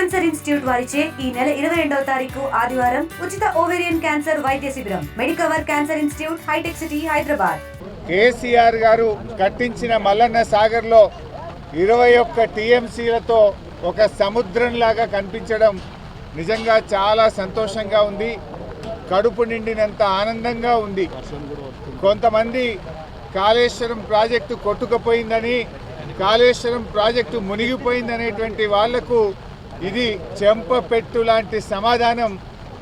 Cancer institute వారిచే ఈ నెల 22వ తారీఖు ఆదివారం ఉచిత ఓవేరియన్ క్యాన్సర్ వైద్య శిబిరం మెడికవర్ క్యాన్సర్ ఇన్స్టిట్యూట్ హైటెక్ సిటీ హైదరాబాద్. కేసీఆర్ గారు కట్టించిన మల్లన్న సాగర్లో 21 టీఎంసీలతో ఒక సముద్రంలాగా కనిపించడం నిజంగా చాలా సంతోషంగా ఉంది. కడుపు నిండినంత ఆనందంగా ఉంది. కొంతమంది కాళేశ్వరం ప్రాజెక్టు కొట్టుకుపోయిందని, కాళేశ్వరం ప్రాజెక్టు మునిగిపోయిందనేటువంటి వాళ్లకు ఇది చెంపపెట్టు లాంటి సమాధానం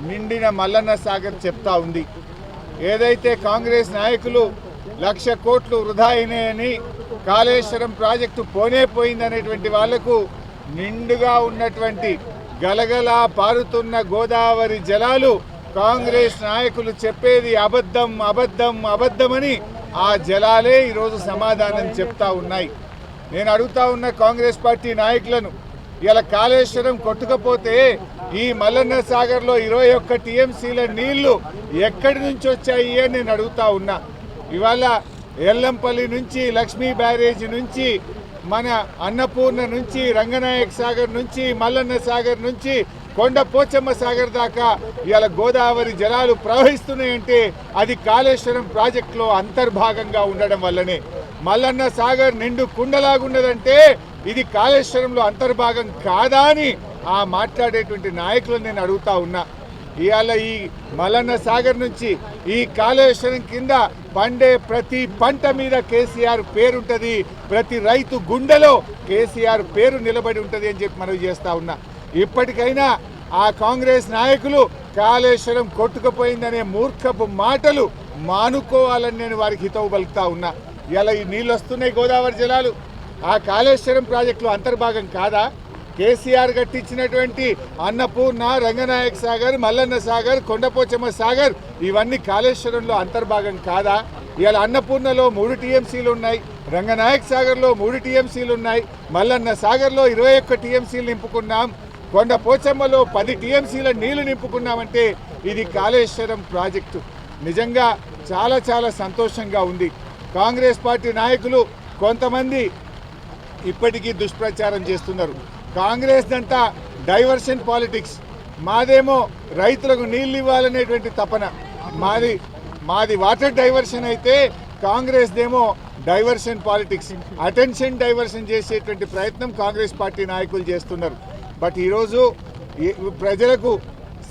నిండిన మల్లన్న సాగర్ చెప్తా ఉంది. ఏదైతే కాంగ్రెస్ నాయకులు 1,00,000 కోట్లు వృధా అయినాయని, కాళేశ్వరం ప్రాజెక్టు పోయిందనేటువంటి వాళ్లకు నిండుగా ఉన్నటువంటి గలగలా పారుతున్న గోదావరి జలాలు కాంగ్రెస్ నాయకులు చెప్పేది అబద్ధం అబద్ధం అబద్ధమని ఆ జలాలే ఈరోజు సమాధానం చెప్తా ఉన్నాయి. నేను అడుగుతా ఉన్న కాంగ్రెస్ పార్టీ నాయకులను, ఇలా కాళేశ్వరం కొట్టుకపోతే ఈ మల్లన్న సాగర్లో 21 టీఎంసీల నీళ్లు ఎక్కడి నుంచి వచ్చాయి అని నేను అడుగుతా ఉన్నా. ఇవాళ ఎల్లంపల్లి నుంచి, లక్ష్మీ బ్యారేజ్ నుంచి, మన అన్నపూర్ణ నుంచి, రంగనాయక్ సాగర్ నుంచి, మల్లన్న సాగర్ నుంచి కొండ పోచమ్మ సాగర్ దాకా ఇవాళ గోదావరి జలాలు ప్రవహిస్తున్నాయంటే అది కాళేశ్వరం ప్రాజెక్టులో అంతర్భాగంగా ఉండడం వల్లనే. మల్లన్న సాగర్ నిండు కుండలాగున్నదంటే ఇది కాళేశ్వరంలో అంతర్భాగం కాదా అని ఆ మాట్లాడేటువంటి నాయకులను నేను అడుగుతా ఉన్నా. ఇవాళ ఈ మల్లన్న సాగర్ నుంచి ఈ కాళేశ్వరం కింద పండే ప్రతి పంట మీద కేసీఆర్ పేరుంటుంది, ప్రతి రైతు గుండెలో కేసీఆర్ పేరు నిలబడి ఉంటుంది అని చెప్పి మనవి చేస్తా ఉన్నా. ఇప్పటికైనా ఆ కాంగ్రెస్ నాయకులు కాళేశ్వరం కొట్టుకుపోయిందనే మూర్ఖపు మాటలు మానుకోవాలని నేను వారికి హితవు పలుకుతా ఉన్నా. ఇలా ఈ నీళ్ళు వస్తున్నాయి, గోదావరి జలాలు ఆ కాళేశ్వరం ప్రాజెక్టులో అంతర్భాగం కాదా? కేసీఆర్ కట్టించినటువంటి అన్నపూర్ణ, రంగనాయక్ సాగర్, మల్లన్న సాగర్, కొండపోచమ్మ సాగర్ ఇవన్నీ కాళేశ్వరంలో అంతర్భాగం కాదా? ఇవాళ అన్నపూర్ణలో 3 టీఎంసీలు ఉన్నాయి, రంగనాయక్ సాగర్లో 3 టీఎంసీలు ఉన్నాయి, మల్లన్న సాగర్లో 21 టీఎంసీలు నింపుకున్నాం, కొండపోచమ్మలో 10 టీఎంసీల నీళ్లు నింపుకున్నామంటే ఇది కాళేశ్వరం ప్రాజెక్టు. నిజంగా చాలా చాలా సంతోషంగా ఉంది. కాంగ్రెస్ పార్టీ నాయకులు కొంతమంది ఇప్పటికీ దుష్ప్రచారం చేస్తున్నారు. కాంగ్రెస్ దంతా డైవర్షన్ పాలిటిక్స్, మాదేమో రైతులకు నీళ్ళు ఇవ్వాలనేటువంటి తపన. మాది వాటర్ డైవర్షన్ అయితే కాంగ్రెస్ దేమో డైవర్షన్ పాలిటిక్స్, అటెన్షన్ డైవర్షన్ చేసేటువంటి ప్రయత్నం కాంగ్రెస్ పార్టీ నాయకులు చేస్తున్నారు. బట్ ఈరోజు ప్రజలకు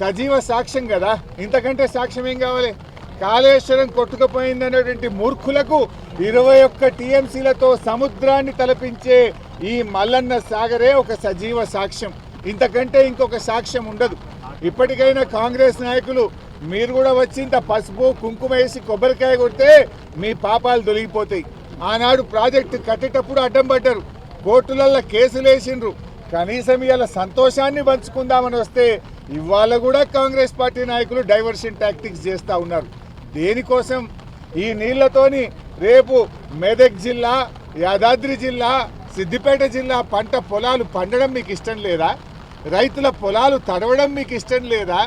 సజీవ సాక్ష్యం కదా, ఇంతకంటే సాక్ష్యం ఏం కావాలి? కాళేశ్వరం కొట్టుకుపోయిందనేటువంటి మూర్ఖులకు 21 టీఎంసీలతో సముద్రాన్ని తలపించే ఈ మల్లన్న సాగరే ఒక సజీవ సాక్ష్యం. ఇంతకంటే ఇంకొక సాక్ష్యం ఉండదు. ఇప్పటికైనా కాంగ్రెస్ నాయకులు మీరు కూడా వచ్చి ఇంత పసుపు కుంకుమ వేసి కొబ్బరికాయ కొడితే మీ పాపాలు దొరికిపోతాయి. ఆనాడు ప్రాజెక్టు కట్టేటప్పుడు అడ్డం పడ్డారు, కోర్టులలో కేసులు వేసిండ్రు. కనీసం ఇవాళ సంతోషాన్ని పంచుకుందామని వస్తే ఇవాళ కూడా కాంగ్రెస్ పార్టీ నాయకులు డైవర్షన్ టాక్టిక్స్ చేస్తూ ఉన్నారు. దేనికోసం? ఈ నీళ్లతోని రేపు మెదక్ జిల్లా, యాదాద్రి జిల్లా, సిద్దిపేట జిల్లా పంట పొలాలు పండడం మీకు ఇష్టం లేదా? రైతుల పొలాలు తడవడం మీకు ఇష్టం లేదా?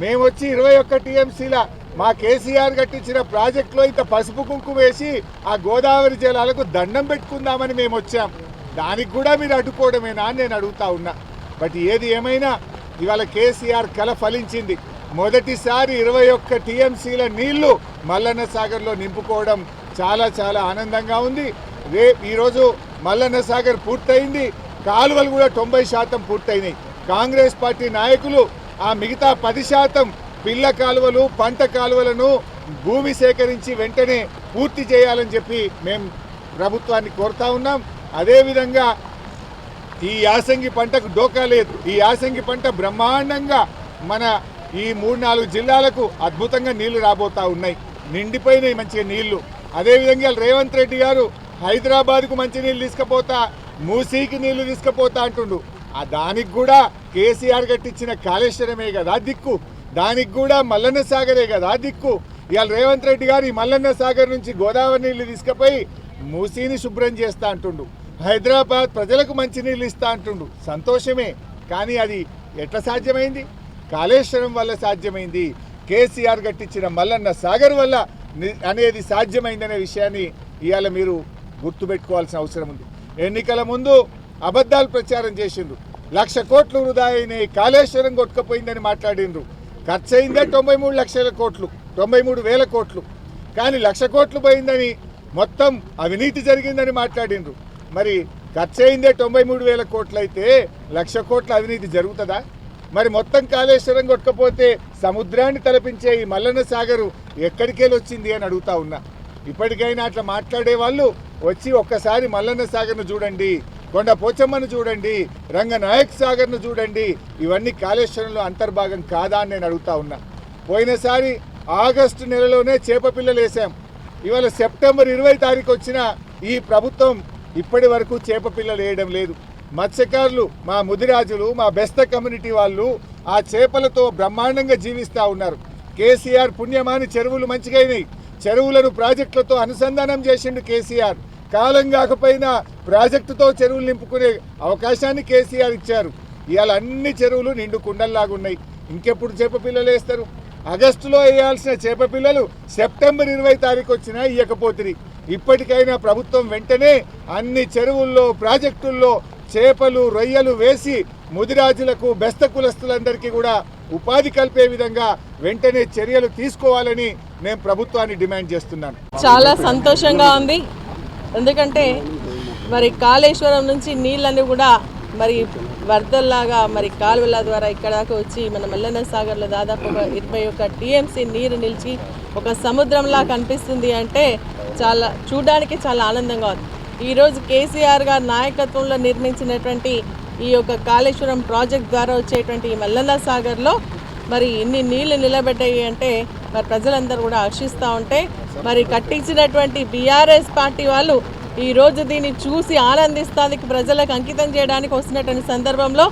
మేము వచ్చి 21 టీఎంసీల మా కేసీఆర్ కట్టించిన ప్రాజెక్టులో ఇంత పసుపు కుంకుమ వేసి ఆ గోదావరి జలాలకు దండం పెట్టుకుందామని మేము వచ్చాం. దానికి కూడా మీరు అడ్డుకోవడమేనా అని నేను అడుగుతా ఉన్నా. బట్ ఏది ఏమైనా ఇవాళ కేసీఆర్ కల ఫలించింది. మొదటిసారి 21 టీఎంసీల నీళ్లు మల్లన్న సాగర్లో నింపుకోవడం చాలా చాలా ఆనందంగా ఉంది. ఈరోజు మల్లన్న సాగర్ పూర్తయింది, కాలువలు కూడా 90% పూర్తయినాయి. కాంగ్రెస్ పార్టీ నాయకులు ఆ మిగతా 10% పిల్ల కాలువలు, పంట కాలువలను భూమి సేకరించి వెంటనే పూర్తి చేయాలని చెప్పి మేము ప్రభుత్వాన్ని కోరుతా ఉన్నాం. అదేవిధంగా ఈ యాసంగి పంటకు డోకా లేదు. ఈ యాసంగి పంట బ్రహ్మాండంగా మన ఈ 3-4 జిల్లాలకు అద్భుతంగా నీళ్లు రాబోతా ఉన్నాయి, నిండిపోయినాయి మంచిగా నీళ్లు. అదేవిధంగా రేవంత్ రెడ్డి గారు హైదరాబాద్కు మంచి నీళ్ళు తీసుకుపోతా, మూసీకి నీళ్లు తీసుకుపోతా అంటుండు. దానికి కూడా కేసీఆర్ కట్టించిన కాళేశ్వరమే కదా దిక్కు, దానికి కూడా మల్లన్న సాగరే కదా దిక్కు. ఇవాళ రేవంత్ రెడ్డి గారు ఈ మల్లన్న సాగర్ నుంచి గోదావరి నీళ్లు తీసుకుపోయి మూసీని శుభ్రం చేస్తా అంటుండు, హైదరాబాద్ ప్రజలకు మంచినీళ్ళు ఇస్తా అంటుండు. సంతోషమే, కానీ అది ఎట్లా సాధ్యమైంది? కాళేశ్వరం వల్ల సాధ్యమైంది, కేసీఆర్ కట్టించిన మల్లన్న సాగర్ వల్ల అనేది సాధ్యమైందనే విషయాన్ని ఇవాళ మీరు గుర్తుపెట్టుకోవాల్సిన అవసరం ఉంది. ఎన్నికల ముందు అబద్ధాలు ప్రచారం చేసిండ్రు, 1,00,000 కోట్లు వృధా అయినాయి, కాళేశ్వరం కొట్టుకుపోయిందని మాట్లాడిండ్రు. ఖర్చు అయిందే 93 లక్షల కోట్లు, 93,000 కోట్లు. కానీ 1,00,000 కోట్లు పోయిందని, మొత్తం అవినీతి జరిగిందని మాట్లాడిండ్రు. మరి ఖర్చు అయిందే 93,000 కోట్లు అయితే 1,00,000 కోట్ల అవినీతి జరుగుతుందా? మరి మొత్తం కాళేశ్వరం కొట్టుకపోతే సముద్రాన్ని తలపించే ఈ మల్లన్న సాగరు ఎక్కడికెళ్ళి వచ్చింది అని అడుగుతా ఉన్నా. ఇప్పటికైనా అట్లా మాట్లాడే వాళ్ళు వచ్చి ఒక్కసారి మల్లన్న సాగర్ను చూడండి, కొండ పోచమ్మను చూడండి, రంగనాయక్ సాగర్ను చూడండి. ఇవన్నీ కాళేశ్వరంలో అంతర్భాగం కాదా అని నేను అడుగుతా ఉన్నా. పోయినసారి ఆగస్టు నెలలోనే చేప పిల్లలు వేసాం. ఇవాళ సెప్టెంబర్ 20 తారీఖు వచ్చిన ఈ ప్రభుత్వం ఇప్పటి వరకు చేప పిల్లలు వేయడం లేదు. మత్స్యకారులు, మా ముదిరాజులు, మా బెస్త కమ్యూనిటీ వాళ్ళు ఆ చేపలతో బ్రహ్మాండంగా జీవిస్తూ ఉన్నారు. కేసీఆర్ పుణ్యమాని చెరువులు మంచిగైనాయి. చెరువులను ప్రాజెక్టులతో అనుసంధానం చేసిండు కేసీఆర్. కాలం కాకపోయినా ప్రాజెక్టుతో చెరువులు నింపుకునే అవకాశాన్ని కేసీఆర్ ఇచ్చారు. ఇవాళ అన్ని చెరువులు నిండు కుండల్లాగున్నాయి. ఇంకెప్పుడు చేప పిల్లలు వేస్తారు? ఆగస్టులో వేయాల్సిన చేప పిల్లలు సెప్టెంబర్ 20 తారీఖు వచ్చినా ఇవ్వకపోతుంది. ఇప్పటికైనా ప్రభుత్వం వెంటనే అన్ని చెరువుల్లో, ప్రాజెక్టుల్లో చేపలు, రొయ్యలు వేసి ముదిరాజులకు, బెస్త కులస్తులందరికీ కూడా ఉపాధి కల్పే విధంగా వెంటనే చర్యలు తీసుకోవాలని నేను ప్రభుత్వాన్ని డిమాండ్ చేస్తున్నాను. చాలా సంతోషంగా ఉంది. ఎందుకంటే మరి కాళేశ్వరం నుంచి నీళ్ళని కూడా మరి వరదల్లాగా మరి కాలువల ద్వారా ఇక్కడ దాకా వచ్చి మన మల్లన్న సాగర్లో దాదాపు 21 టీఎంసీ నీరు నిలిచి ఒక సముద్రంలా కనిపిస్తుంది అంటే చాలా చూడడానికి చాలా ఆనందంగా ఉంది. ఈరోజు కేసీఆర్ గారి నాయకత్వంలో నిర్మించినటువంటి ఈ యొక్క కాళేశ్వరం ప్రాజెక్ట్ ద్వారా వచ్చేటువంటి ఈ మల్లన్న సాగర్లో మరి ఇన్ని నీళ్లు నిలబెట్టాయి అంటే మరి ప్రజలందరూ కూడా హర్షిస్తూ ఉంటే మరి కట్టించినటువంటి బీఆర్ఎస్ పార్టీ వాళ్ళు ఈరోజు దీన్ని చూసి ఆనందిస్తానికి ప్రజలకు అంకితం చేయడానికి వస్తున్నటువంటి సందర్భంలో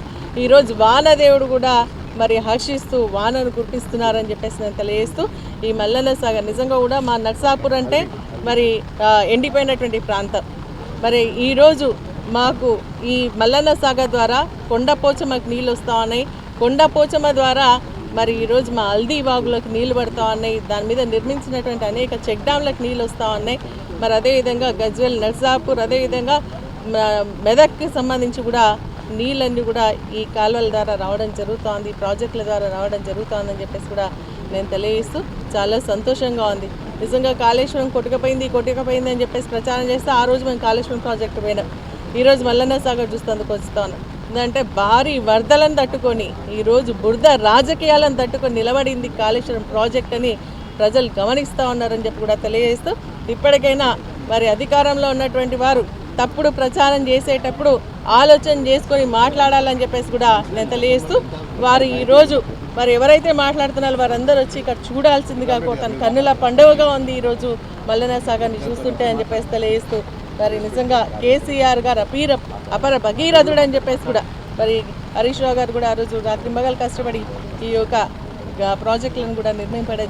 ఈరోజు వానదేవుడు కూడా మరి హర్షిస్తూ వానను కురిపిస్తున్నారని చెప్పేసి నేను తెలియజేస్తూ ఈ మల్లన్న సాగర్ నిజంగా కూడా మా నర్సాపూర్ అంటే మరి ఎండిపోయినటువంటి ప్రాంతం. మరి ఈరోజు మాకు ఈ మల్లన్న సాగర్ ద్వారా కొండపోచమ్మకు నీళ్ళు వస్తూ ఉన్నాయి. కొండపోచమ్మ ద్వారా మరి ఈరోజు మా హల్దీ వాగులకు నీళ్లు పడుతూ ఉన్నాయి. దాని మీద నిర్మించినటువంటి అనేక చెక్ డ్యాంలకు నీళ్ళు వస్తూ ఉన్నాయి. మరి అదేవిధంగా గజ్వేల్, నర్సాపూర్, అదేవిధంగా మెదక్కి సంబంధించి కూడా నీళ్ళన్నీ కూడా ఈ కాలువల ద్వారా రావడం జరుగుతోంది, ప్రాజెక్టుల ద్వారా రావడం జరుగుతోందని చెప్పేసి కూడా నేను తెలియజేస్తూ చాలా సంతోషంగా ఉంది. నిజంగా కాళేశ్వరం కొట్టుకపోయింది అని చెప్పేసి ప్రచారం చేస్తే ఆ రోజు మేము కాళేశ్వరం ప్రాజెక్టు పోయినాం. ఈరోజు మల్లన్న సాగర్ చూస్తేందుకు వస్తాను. ఎందుకంటే భారీ వరదలను తట్టుకొని ఈరోజు బురద రాజకీయాలను తట్టుకొని నిలబడింది కాళేశ్వరం ప్రాజెక్ట్ అని ప్రజలు గమనిస్తూ ఉన్నారని చెప్పి కూడా తెలియజేస్తూ ఇప్పటికైనా మరి అధికారంలో ఉన్నటువంటి వారు తప్పుడు ప్రచారం చేసేటప్పుడు ఆలోచన చేసుకొని మాట్లాడాలని చెప్పేసి కూడా నేను తెలియజేస్తూ వారు ఈరోజు మరి ఎవరైతే మాట్లాడుతున్నారో వారందరూ వచ్చి ఇక్కడ చూడాల్సిందిగా తన కన్నుల పండుగగా ఉంది ఈరోజు మల్లన్న సాగర్ని చూస్తుంటే అని చెప్పేసి తెలియజేస్తూ మరి నిజంగా కేసీఆర్ గారు అపర భగీరథుడు అని చెప్పేసి కూడా మరి హరీష్ రావు గారు కూడా ఆ రోజు రాత్రి మగలు కష్టపడి ఈ యొక్క ప్రాజెక్టులను కూడా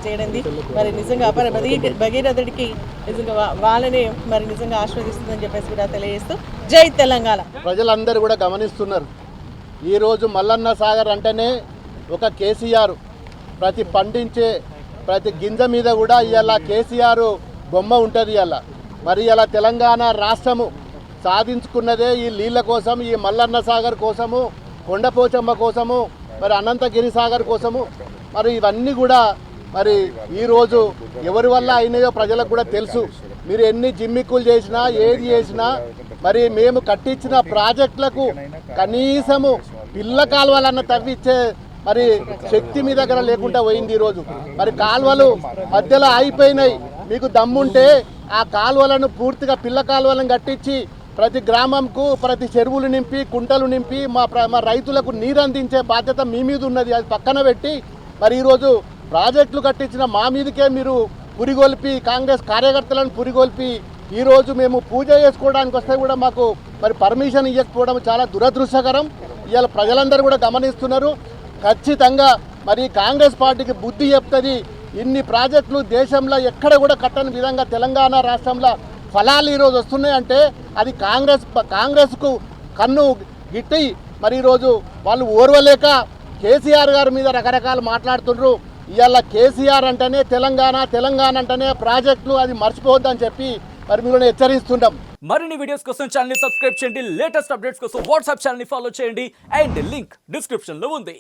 చేయడండి. మరి నిజంగా అపర భగీరథుడికి నిజంగా వాళ్ళని మరి నిజంగా ఆస్వాదిస్తుందని చెప్పేసి కూడా తెలియజేస్తూ జై తెలంగాణ. ప్రజలందరూ కూడా గమనిస్తున్నారు. ఈరోజు మల్లన్న సాగర్ అంటేనే ఒక కేసీఆర్ ప్రతి పండించే ప్రతి గింజ మీద కూడా ఇవాళ కేసీఆర్ బొమ్మ ఉంటుంది. ఇవాళ మరి ఇలా తెలంగాణ రాష్ట్రము సాధించుకున్నదే ఈ నీళ్ళ కోసం, ఈ మల్లన్న సాగర్ కోసము, కొండపోచమ్మ కోసము, మరి అనంతగిరి సాగర్ కోసము. మరి ఇవన్నీ కూడా మరి ఈరోజు ఎవరి వల్ల అయినాయో ప్రజలకు కూడా తెలుసు. మీరు ఎన్ని జిమ్మిక్కులు చేసినా ఏది చేసినా మరి మేము కట్టించిన ప్రాజెక్టులకు కనీసము పిల్ల కాలువలన్న తవ్విచ్చే మరి శక్తి మీ దగ్గర లేకుండా పోయింది. ఈరోజు మరి కాలువలు మధ్యలో అయిపోయినాయి. మీకు దమ్ముంటే ఆ కాలువలను పూర్తిగా పిల్ల కాలువలను కట్టించి ప్రతి గ్రామంకు ప్రతి చెరువులు నింపి, కుంటలు నింపి మా రైతులకు నీరు అందించే బాధ్యత మీ మీద ఉన్నది. అది పక్కన పెట్టి మరి ఈరోజు ప్రాజెక్టులు కట్టించిన మా మీదకే మీరు పురిగొల్పి, కాంగ్రెస్ కార్యకర్తలను పురిగొల్పి ఈరోజు మేము పూజ చేసుకోవడానికి వస్తే కూడా మాకు మరి పర్మిషన్ ఇవ్వకపోవడం చాలా దురదృష్టకరం. ఇవాళ ప్రజలందరూ కూడా గమనిస్తున్నారు. ఖచ్చితంగా మరి కాంగ్రెస్ పార్టీకి బుద్ధి చెప్తుంది. ఇన్ని ప్రాజెక్టులు దేశంలో ఎక్కడ కూడా కట్టని విధంగా తెలంగాణ రాష్ట్రంలో ఫలాలు ఈరోజు వస్తున్నాయంటే అది కాంగ్రెస్కు కన్ను గిట్టి మరి ఈరోజు వాళ్ళు ఓర్వలేక కేసీఆర్ గారి మీద రకరకాలు మాట్లాడుతుండ్రు. ఇవాళ కేసీఆర్ అంటేనే తెలంగాణ అంటేనే ప్రాజెక్టులు, అది మర్చిపోవద్దని చెప్పి మరి మిమ్మల్ని హెచ్చరిస్తుంటాం. మరిన్ని వీడియోస్ కోసం ఛానల్ ని సబ్స్క్రైబ్ చేయండి, లేటెస్ట్ అప్డేట్స్ కోసం వాట్సాప్ ఛానల్ ని ఫాలో చేయండి అండ్ లింక్ డిస్క్రిప్షన్ లో ఉంది.